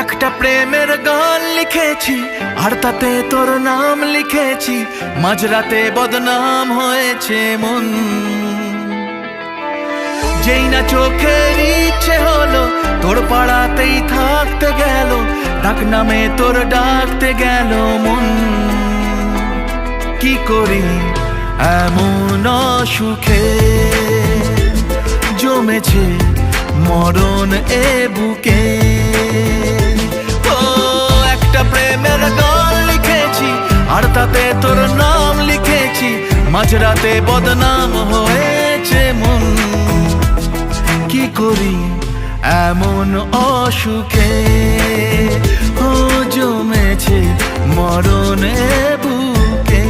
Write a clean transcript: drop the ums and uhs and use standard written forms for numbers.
একটা প্রেমের গান লিখেছি আর তাতে তোর নাম লিখেছি, মাঝরাতে বদনাম হয়েছে মন। যেই না চোখের ইচ্ছে হলো তোর পাড়াতেই থাকতে গেল, ডাক নামে তোর ডাকতে গেল মন। কি করি এমন অসুখে জমেছে মরণ এ বুকে। একটা প্রেমের গান লিখেছি আর তাতে তোর নাম লিখেছি, মাঝরাতে বদনাম হয়েছে মন। কি করি এমন অসুখে জমেছে মরণ এ বুকে।